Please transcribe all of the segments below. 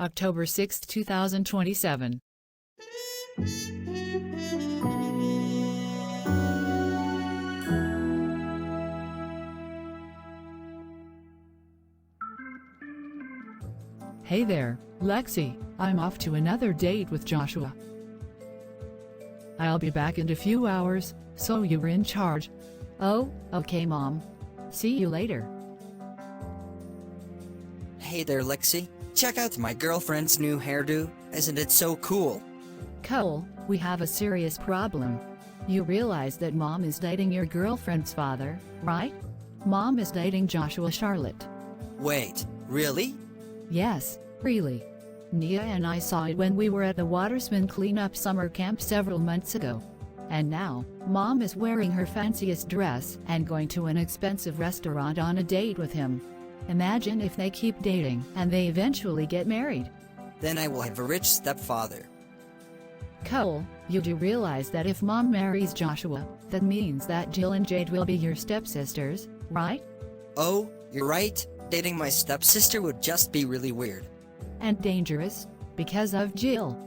October 6, 2027. Hey there, Lexi, I'm off to another date with Joshua. I'll be back in a few hours, so you're in charge. Oh, okay Mom. See you later. Hey there, Lexi. Check out my girlfriend's new hairdo. Isn't it so cool? Cole, we have a serious problem. You realize that Mom is dating your girlfriend's father, right? Mom is dating Joshua Charlotte. Wait, really? Yes, really. Nia and I saw it when we were at the Watersman cleanup summer camp several months ago. And now, Mom is wearing her fanciest dress and going to an expensive restaurant on a date with him. Imagine if they keep dating and they eventually get married. Then I will have a rich stepfather. Cole, you do realize that if Mom marries Joshua, that means that Jill and Jade will be your stepsisters, right? Oh, you're right. Dating my stepsister would just be really weird. And dangerous, because of Jill.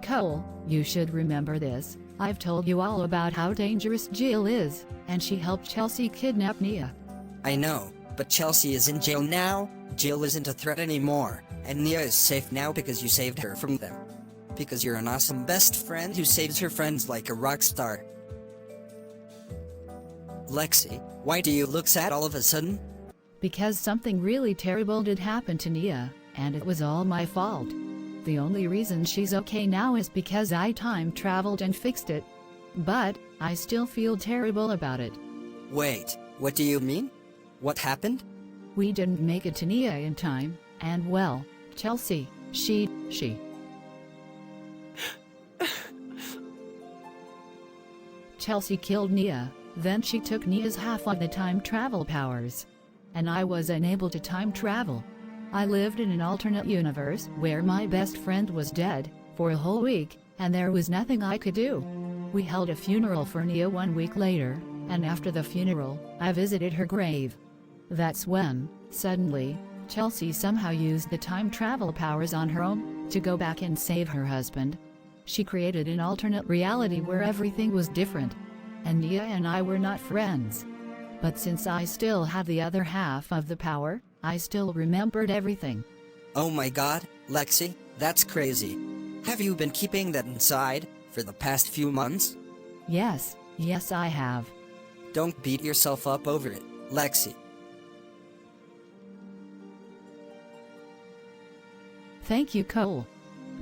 Cole, you should remember this. I've told you all about how dangerous Jill is, and she helped Chelsea kidnap Nia. I know, but Chelsea is in jail now. Jill isn't a threat anymore, and Nia is safe now because you saved her from them. Because you're an awesome best friend who saves her friends like a rock star. Lexi, why do you look sad all of a sudden? Because something really terrible did happen to Nia, and it was all my fault. The only reason she's okay now is because I time traveled and fixed it. But, I still feel terrible about it. Wait, what do you mean? What happened? We didn't make it to Nia in time, and well, Chelsea, she. Chelsea killed Nia, then she took Nia's half of the time travel powers. And I was unable to time travel. I lived in an alternate universe where my best friend was dead for a whole week, and there was nothing I could do. We held a funeral for Nia 1 week later, and after the funeral, I visited her grave. That's when, suddenly, Chelsea somehow used the time travel powers on her own to go back and save her husband. She created an alternate reality where everything was different, and Nia and I were not friends. But since I still had the other half of the power, I still remembered everything. Oh my god, Lexi, that's crazy. Have you been keeping that inside for the past few months? Yes I have. Don't beat yourself up over it, Lexi. Thank you, Cole.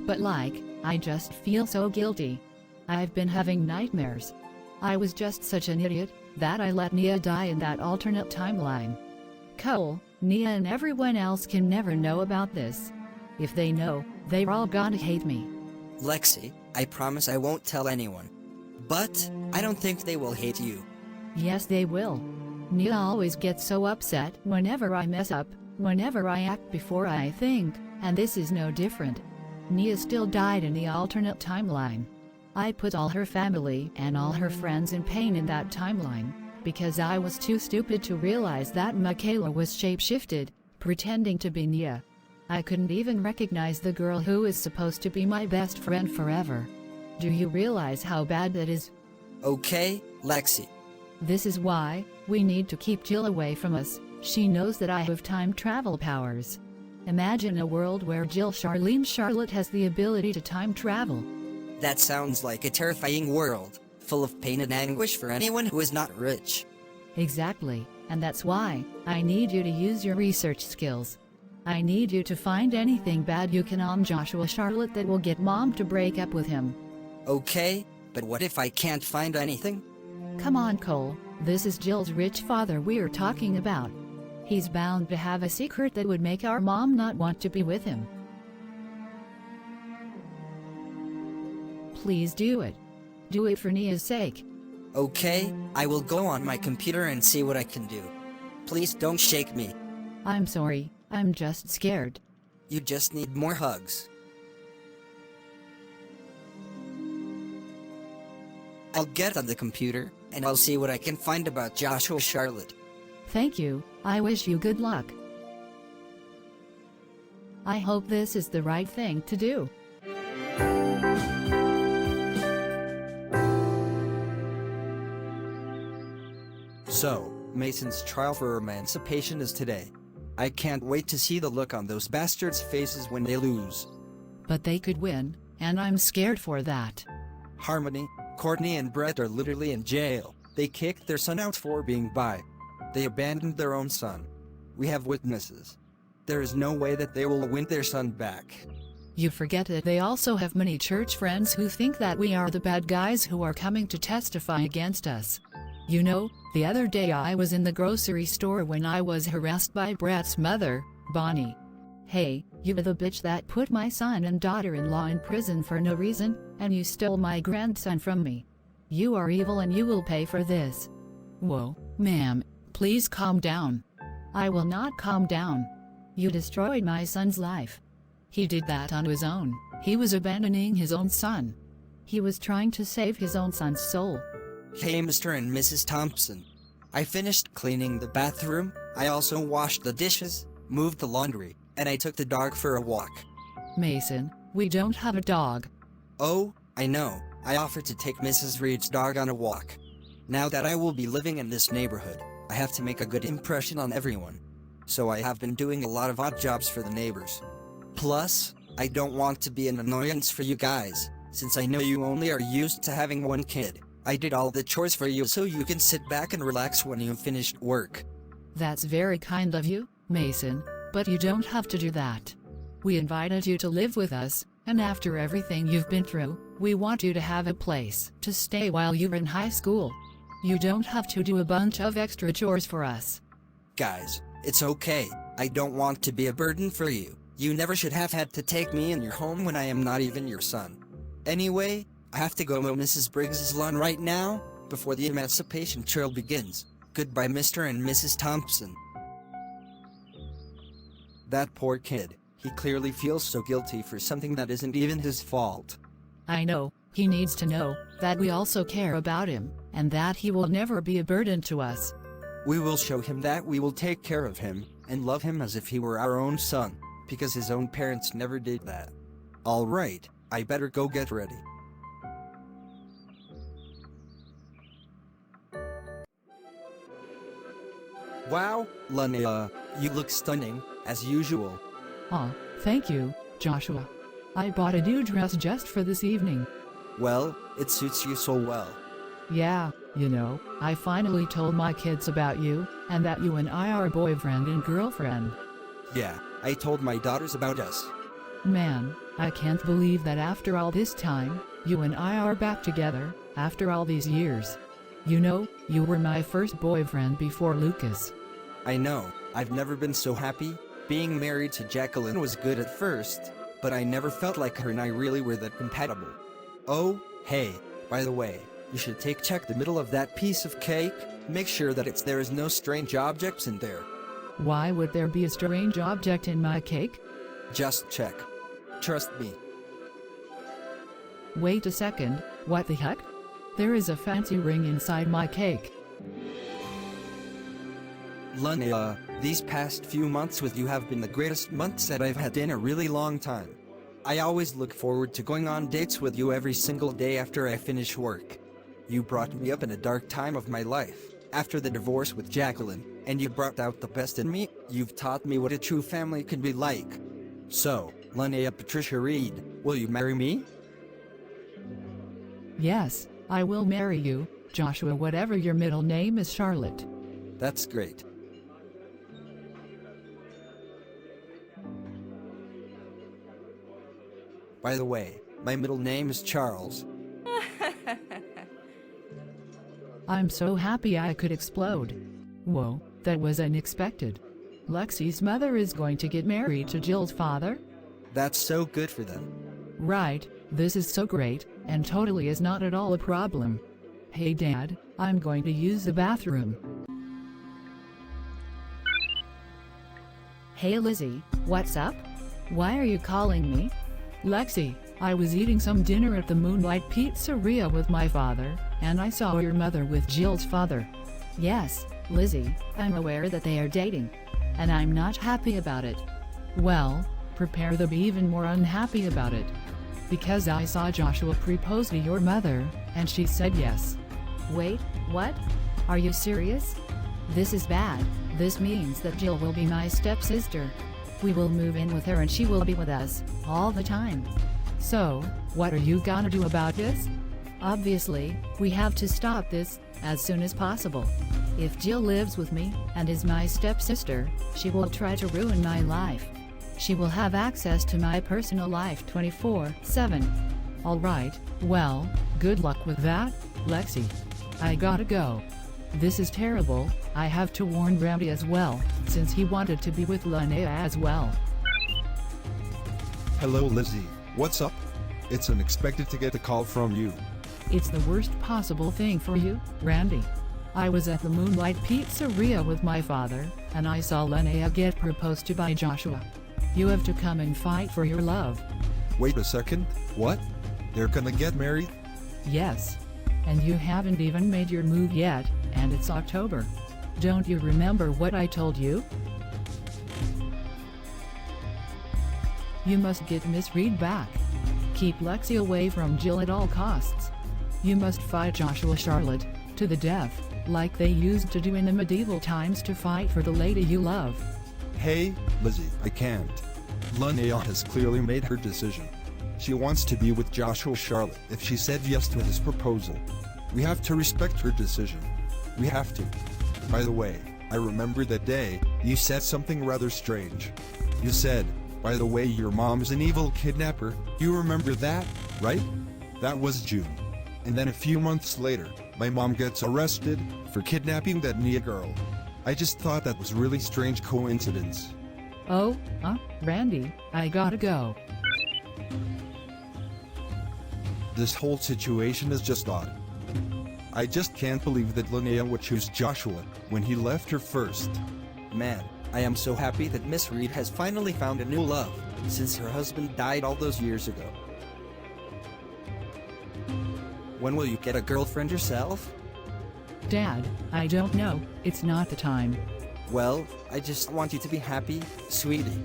But I just feel so guilty. I've been having nightmares. I was just such an idiot that I let Nia die in that alternate timeline. Cole, Nia and everyone else can never know about this. If they know, they're all gonna hate me. Lexi, I promise I won't tell anyone. But, I don't think they will hate you. Yes, they will. Nia always gets so upset whenever I mess up, whenever I act before I think, and this is no different. Nia still died in the alternate timeline. I put all her family and all her friends in pain in that timeline, because I was too stupid to realize that Michaela was shapeshifted, pretending to be Nia. I couldn't even recognize the girl who is supposed to be my best friend forever. Do you realize how bad that is? Okay, Lexi. This is why we need to keep Jill away from us. She knows that I have time travel powers. Imagine a world where Jill Charlene Charlotte has the ability to time travel. That sounds like a terrifying world, full of pain and anguish for anyone who is not rich. Exactly, and that's why I need you to use your research skills. I need you to find anything bad you can on Joshua Charlotte that will get Mom to break up with him. Okay, but what if I can't find anything? Come on, Cole, this is Jill's rich father we're talking about. He's bound to have a secret that would make our mom not want to be with him. Please do it. Do it for Nia's sake. Okay, I will go on my computer and see what I can do. Please don't shake me. I'm sorry, I'm just scared. You just need more hugs. I'll get on the computer, and I'll see what I can find about Joshua Charlotte. Thank you, I wish you good luck. I hope this is the right thing to do. So, Mason's trial for emancipation is today. I can't wait to see the look on those bastards' faces when they lose. But they could win, and I'm scared for that. Harmony, Courtney and Brett are literally in jail. They kicked their son out for being bi. They abandoned their own son. We have witnesses. There is no way that they will win their son back. You forget that they also have many church friends who think that we are the bad guys who are coming to testify against us. You know, the other day I was in the grocery store when I was harassed by Brett's mother, Bonnie. Hey, you the bitch that put my son and daughter-in-law in prison for no reason, and you stole my grandson from me. You are evil and you will pay for this. Whoa, ma'am, please calm down. I will not calm down. You destroyed my son's life. He did that on his own. He was abandoning his own son. He was trying to save his own son's soul. Hey Mr. and Mrs. Thompson. I finished cleaning the bathroom, I also washed the dishes, moved the laundry, and I took the dog for a walk. Mason, we don't have a dog. Oh, I know, I offered to take Mrs. Reed's dog on a walk. Now that I will be living in this neighborhood, I have to make a good impression on everyone. So I have been doing a lot of odd jobs for the neighbors. Plus, I don't want to be an annoyance for you guys, since I know you only are used to having one kid. I did all the chores for you so you can sit back and relax when you've finished work. That's very kind of you, Mason, but you don't have to do that. We invited you to live with us, and after everything you've been through, we want you to have a place to stay while you're in high school. You don't have to do a bunch of extra chores for us. Guys, it's okay. I don't want to be a burden for you. You never should have had to take me in your home when I am not even your son. Anyway, I have to go mow Mrs. Briggs's lawn right now, before the emancipation trail begins. Goodbye Mr. and Mrs. Thompson. That poor kid, he clearly feels so guilty for something that isn't even his fault. I know, he needs to know that we also care about him, and that he will never be a burden to us. We will show him that we will take care of him, and love him as if he were our own son, because his own parents never did that. Alright, I better go get ready. Wow, Linnea, you look stunning, as usual. Aw, thank you, Joshua. I bought a new dress just for this evening. Well, it suits you so well. Yeah, you know, I finally told my kids about you, and that you and I are boyfriend and girlfriend. Yeah, I told my daughters about us. Man, I can't believe that after all this time, you and I are back together, after all these years. You know, you were my first boyfriend before Lucas. I know, I've never been so happy. Being married to Jacqueline was good at first, but I never felt like her and I really were that compatible. Oh, hey, by the way, you should check the middle of that piece of cake, make sure that there is no strange objects in there. Why would there be a strange object in my cake? Just check. Trust me. Wait a second, what the heck? There is a fancy ring inside my cake. Linnea, these past few months with you have been the greatest months that I've had in a really long time. I always look forward to going on dates with you every single day after I finish work. You brought me up in a dark time of my life, after the divorce with Jacqueline, and you brought out the best in me. You've taught me what a true family can be like. So, Linnea Patricia Reed, will you marry me? Yes, I will marry you, Joshua, whatever your middle name is. Charlotte. That's great. By the way, my middle name is Charles. I'm so happy I could explode. Whoa, that was unexpected. Lexi's mother is going to get married to Jill's father? That's so good for them. Right, this is so great, and totally is not at all a problem. Hey Dad, I'm going to use the bathroom. Hey Lizzie, what's up? Why are you calling me? Lexi, I was eating some dinner at the Moonlight Pizzeria with my father, and I saw your mother with Jill's father. Yes, Lizzie, I'm aware that they are dating. And I'm not happy about it. Well, prepare to be even more unhappy about it. Because I saw Joshua propose to your mother, and she said yes. Wait, what? Are you serious? This is bad. This means that Jill will be my stepsister. We will move in with her and she will be with us, all the time. So, what are you gonna do about this? Obviously, we have to stop this, as soon as possible. If Jill lives with me, and is my stepsister, she will try to ruin my life. She will have access to my personal life 24/7. Alright, well, good luck with that, Lexi. I gotta go. This is terrible. I have to warn Randy as well, since he wanted to be with Linnea as well. Hello Lizzie, what's up? It's unexpected to get a call from you. It's the worst possible thing for you, Randy. I was at the Moonlight Pizzeria with my father, and I saw Linnea get proposed to by Joshua. You have to come and fight for your love. Wait a second, what? They're gonna get married? Yes. And you haven't even made your move yet, and it's October. Don't you remember what I told you? You must get Miss Reed back. Keep Lexi away from Jill at all costs. You must fight Joshua Charlotte, to the death, like they used to do in the medieval times to fight for the lady you love. Hey, Lizzie, I can't. Linnea has clearly made her decision. She wants to be with Joshua Charlotte if she said yes to his proposal. We have to respect her decision. We have to. By the way, I remember that day, you said something rather strange. You said, by the way, your mom's an evil kidnapper. You remember that, right? That was June. And then a few months later, my mom gets arrested for kidnapping that Nia girl. I just thought that was really strange coincidence. Oh, Randy, I gotta go. This whole situation is just odd. I just can't believe that Linnea would choose Joshua when he left her first. Man, I am so happy that Miss Reed has finally found a new love, since her husband died all those years ago. When will you get a girlfriend yourself? Dad, I don't know, it's not the time. Well, I just want you to be happy, sweetie.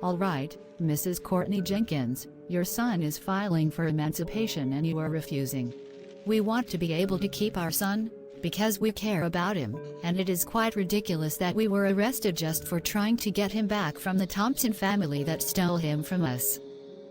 All right, Mrs. Courtney Jenkins, your son is filing for emancipation and you are refusing. We want to be able to keep our son, because we care about him, and it is quite ridiculous that we were arrested just for trying to get him back from the Thompson family that stole him from us.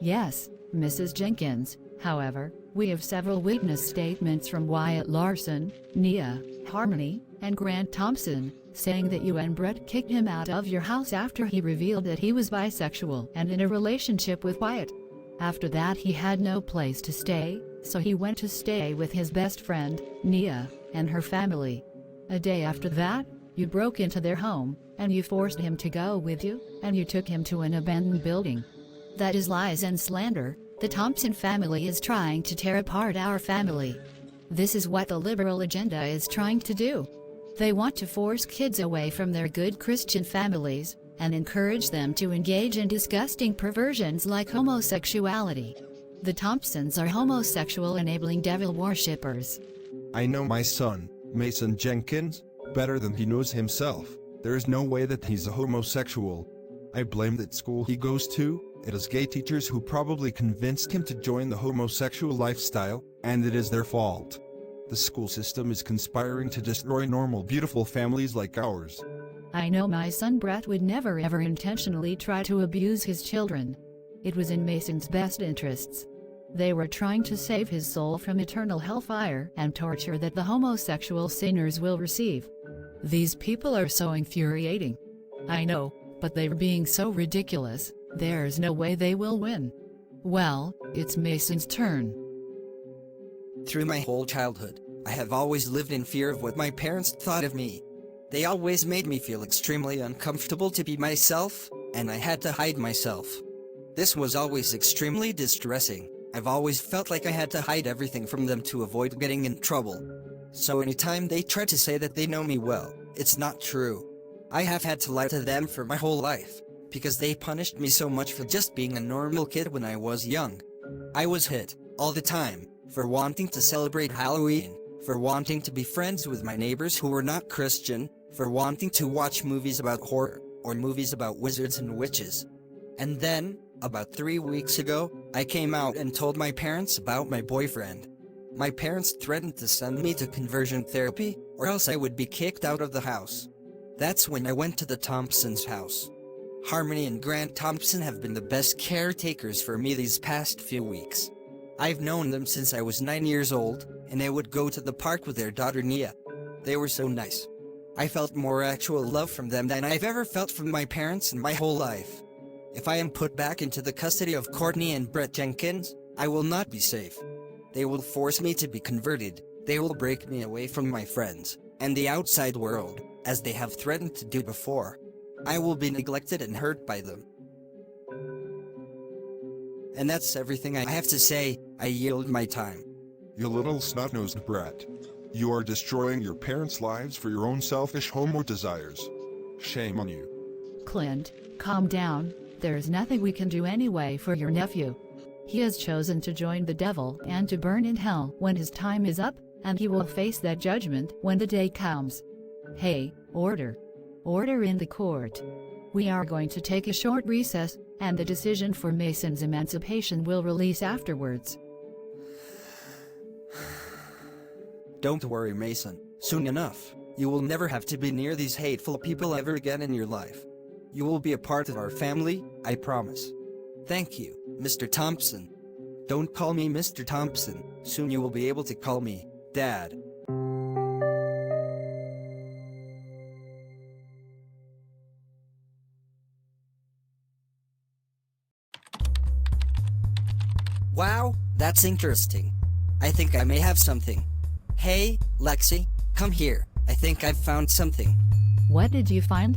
Yes, Mrs. Jenkins, however, we have several witness statements from Wyatt Larson, Nia, Harmony, and Grant Thompson, saying that you and Brett kicked him out of your house after he revealed that he was bisexual and in a relationship with Wyatt. After that he had no place to stay, so he went to stay with his best friend, Nia, and her family. A day after that, you broke into their home, and you forced him to go with you, and you took him to an abandoned building. That is lies and slander. The Thompson family is trying to tear apart our family. This is what the liberal agenda is trying to do. They want to force kids away from their good Christian families, and encourage them to engage in disgusting perversions like homosexuality. The Thompsons are homosexual enabling devil worshippers. I know my son, Mason Jenkins, better than he knows himself. There is no way that he's a homosexual. I blame that school he goes to. It is gay teachers who probably convinced him to join the homosexual lifestyle, and it is their fault. The school system is conspiring to destroy normal, beautiful families like ours. I know my son Brett would never ever intentionally try to abuse his children. It was in Mason's best interests. They were trying to save his soul from eternal hellfire and torture that the homosexual sinners will receive. These people are so infuriating. I know, but they're being so ridiculous, there's no way they will win. Well, it's Mason's turn. Through my whole childhood, I have always lived in fear of what my parents thought of me. They always made me feel extremely uncomfortable to be myself, and I had to hide myself. This was always extremely distressing. I've always felt like I had to hide everything from them to avoid getting in trouble. So anytime they try to say that they know me well, it's not true. I have had to lie to them for my whole life, because they punished me so much for just being a normal kid when I was young. I was hit, all the time, for wanting to celebrate Halloween, for wanting to be friends with my neighbors who were not Christian, for wanting to watch movies about horror, or movies about wizards and witches. And then, about 3 weeks ago, I came out and told my parents about my boyfriend. My parents threatened to send me to conversion therapy, or else I would be kicked out of the house. That's when I went to the Thompsons' house. Harmony and Grant Thompson have been the best caretakers for me these past few weeks. I've known them since I was 9 years old, and I would go to the park with their daughter Nia. They were so nice. I felt more actual love from them than I've ever felt from my parents in my whole life. If I am put back into the custody of Courtney and Brett Jenkins, I will not be safe. They will force me to be converted, they will break me away from my friends, and the outside world, as they have threatened to do before. I will be neglected and hurt by them. And that's everything I have to say. I yield my time. You little snot-nosed brat. You are destroying your parents' lives for your own selfish homo desires. Shame on you. Clint, calm down. There is nothing we can do anyway for your nephew. He has chosen to join the devil and to burn in hell when his time is up, and he will face that judgment when the day comes. Hey, order. Order in the court. We are going to take a short recess, and the decision for Mason's emancipation will release afterwards. Don't worry, Mason. Soon enough, you will never have to be near these hateful people ever again in your life. You will be a part of our family, I promise. Thank you, Mr. Thompson. Don't call me Mr. Thompson. Soon you will be able to call me Dad. Wow, that's interesting. I think I may have something. Hey, Lexi, come here. I think I've found something. What did you find?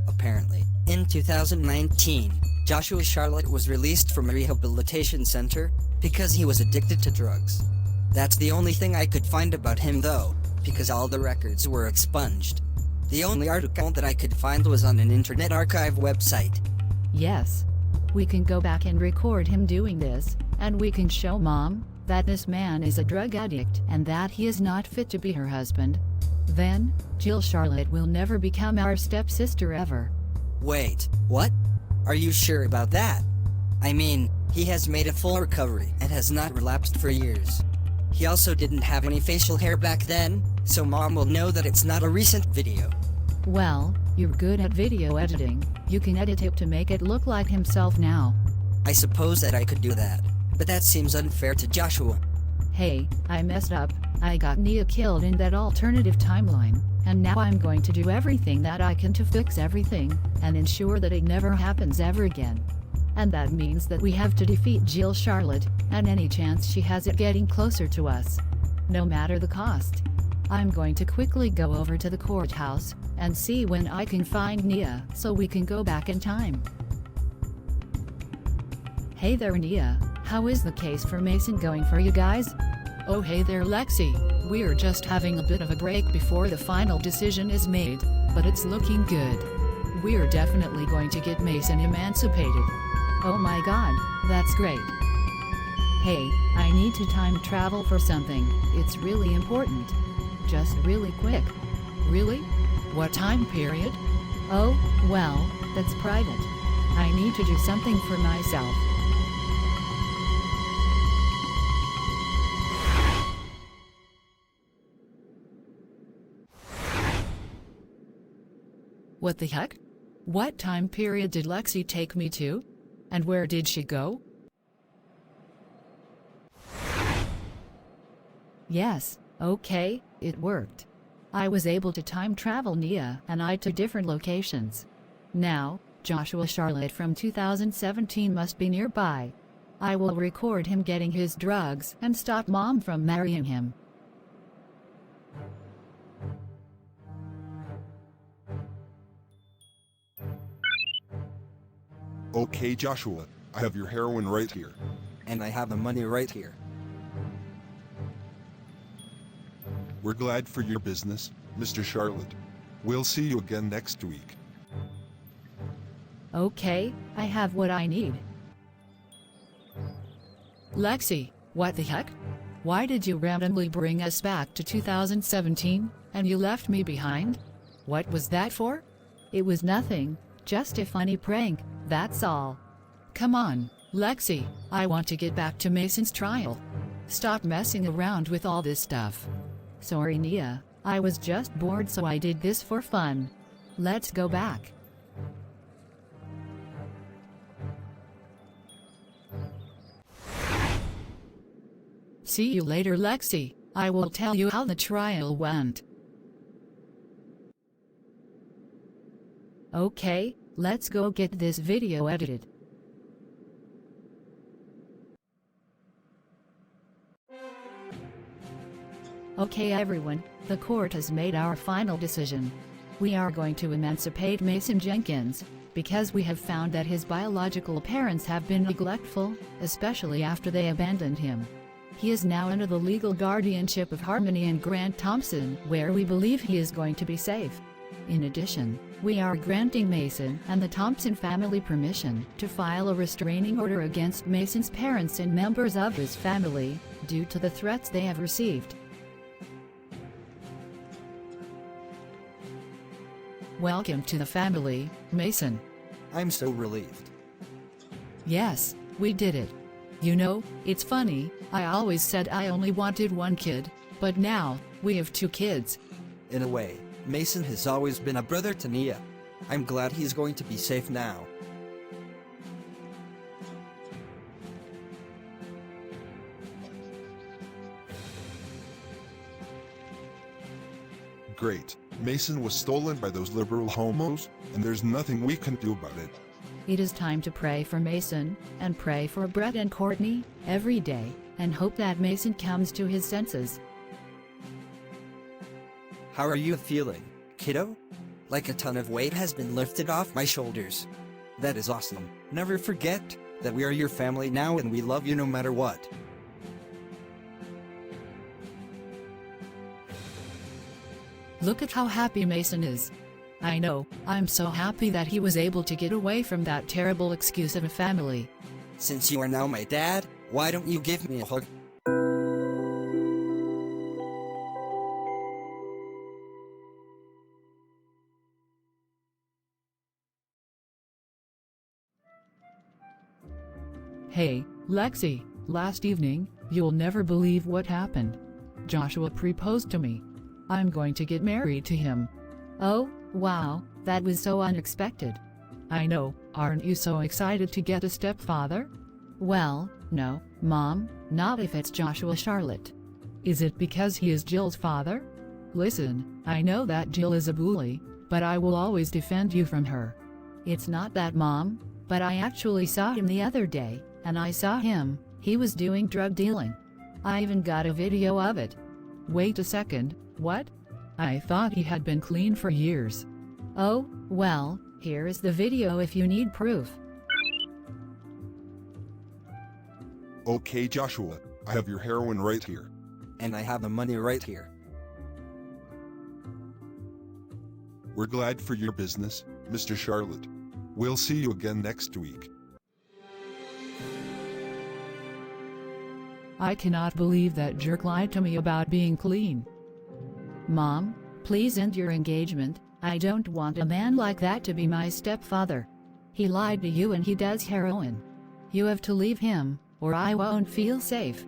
Apparently, in 2019, Joshua Charlotte was released from a rehabilitation center because he was addicted to drugs. That's the only thing I could find about him though, because all the records were expunged. The only article that I could find was on an Internet Archive website. Yes. We can go back and record him doing this, and we can show Mom that this man is a drug addict and that he is not fit to be her husband. Then, Jill Charlotte will never become our stepsister ever. Wait, what? Are you sure about that? I mean, he has made a full recovery and has not relapsed for years. He also didn't have any facial hair back then, so Mom will know that it's not a recent video. Well, you're good at video editing. You can edit it to make it look like himself now. I suppose that I could do that, but that seems unfair to Joshua. Hey, I messed up. I got Nia killed in that alternative timeline, and now I'm going to do everything that I can to fix everything, and ensure that it never happens ever again. And that means that we have to defeat Jill Charlotte, and any chance she has at getting closer to us. No matter the cost. I'm going to quickly go over to the courthouse, and see when I can find Nia, so we can go back in time. Hey there Nia, how is the case for Mason going for you guys? Oh hey there Lexi, we're just having a bit of a break before the final decision is made, but it's looking good. We're definitely going to get Mason emancipated. Oh my god, that's great. Hey, I need to time travel for something, it's really important. Just really quick. Really? What time period? Oh, well, that's private. I need to do something for myself. What the heck? What time period did Lexi take me to? And where did she go? Yes, okay, it worked. I was able to time travel Nia and I to different locations. Now, Joshua Charlotte from 2017 must be nearby. I will record him getting his drugs and stop Mom from marrying him. Okay Joshua, I have your heroin right here. And I have the money right here. We're glad for your business, Mr. Charlotte. We'll see you again next week. Okay, I have what I need. Lexi, what the heck? Why did you randomly bring us back to 2017, and you left me behind? What was that for? It was nothing, just a funny prank, that's all. Come on, Lexi, I want to get back to Mason's trial. Stop messing around with all this stuff. Sorry, Nia, I was just bored, so I did this for fun. Let's go back. See you later, Lexi. I will tell you how the trial went. Okay, let's go get this video edited. Okay everyone, the court has made our final decision. We are going to emancipate Mason Jenkins, because we have found that his biological parents have been neglectful, especially after they abandoned him. He is now under the legal guardianship of Harmony and Grant Thompson, where we believe he is going to be safe. In addition, we are granting Mason and the Thompson family permission to file a restraining order against Mason's parents and members of his family, due to the threats they have received. Welcome to the family, Mason. I'm so relieved. Yes, we did it. You know, it's funny, I always said I only wanted one kid, but now, we have 2 kids. In a way, Mason has always been a brother to Nia. I'm glad he's going to be safe now. Great. Mason was stolen by those liberal homos, and there's nothing we can do about it. It is time to pray for Mason, and pray for Brett and Courtney, every day, and hope that Mason comes to his senses. How are you feeling, kiddo? Like a ton of weight has been lifted off my shoulders. That is awesome. Never forget that we are your family now and we love you no matter what. Look at how happy Mason is. I know, I'm so happy that he was able to get away from that terrible excuse of a family. Since you are now my dad, why don't you give me a hug? Hey, Lexi, last evening, you'll never believe what happened. Joshua proposed to me. I'm going to get married to him. Oh, wow, that was so unexpected. I know, aren't you so excited to get a stepfather? Well, no, Mom, not if it's Joshua Charlotte. Is it because he is Jill's father? Listen, I know that Jill is a bully, but I will always defend you from her. It's not that, Mom, but I actually saw him the other day, and I saw him, he was doing drug dealing. I even got a video of it. Wait a second, what? I thought he had been clean for years. Oh, well, here is the video if you need proof. Okay, Joshua, I have your heroin right here. And I have the money right here. We're glad for your business, Mr. Charlotte. We'll see you again next week. I cannot believe that jerk lied to me about being clean. Mom, please end your engagement. I don't want a man like that to be my stepfather. He lied to you and he does heroin. You have to leave him, or I won't feel safe.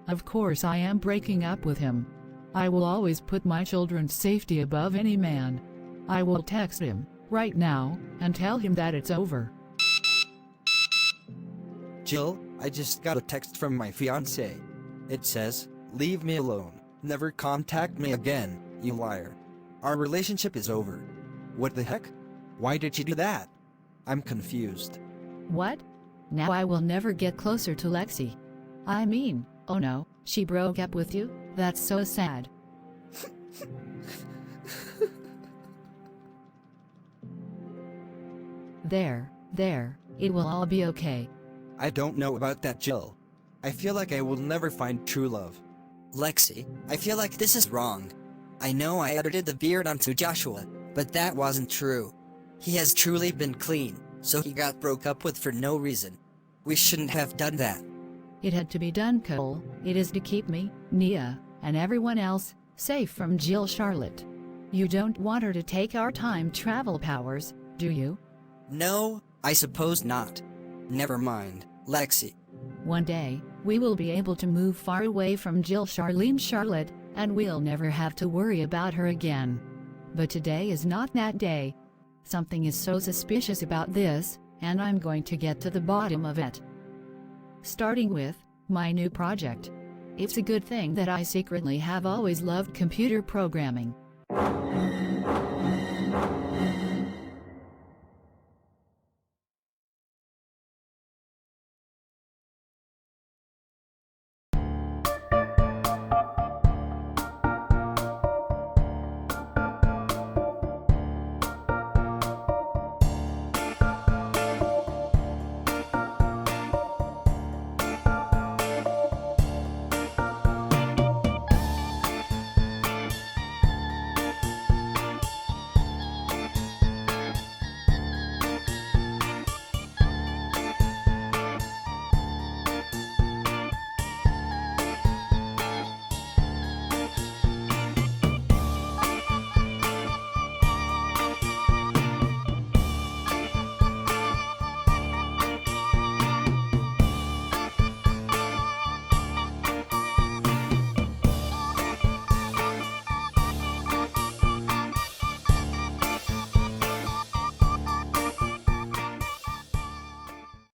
Of course I am breaking up with him. I will always put my children's safety above any man. I will text him, right now, and tell him that it's over. Jill, I just got a text from my fiancé. It says, "Leave me alone. Never contact me again, you liar. Our relationship is over." What the heck? Why did she do that? I'm confused. What? Now I will never get closer to Lexi. I mean, oh no, she broke up with you? That's so sad. There, it will all be okay. I don't know about that, Jill. I feel like I will never find true love. Lexi, I feel like this is wrong. I know I edited the beard onto Joshua, but that wasn't true. He has truly been clean, so he got broke up with for no reason. We shouldn't have done that. It had to be done, Cole. It is to keep me, Nia, and everyone else safe from Jill Charlotte. You don't want her to take our time travel powers, do you? No, I suppose not. Never mind, Lexi. One day, we will be able to move far away from Jill Charlene Charlotte, and we'll never have to worry about her again. But today is not that day. Something is so suspicious about this, and I'm going to get to the bottom of it. Starting with my new project. It's a good thing that I secretly have always loved computer programming.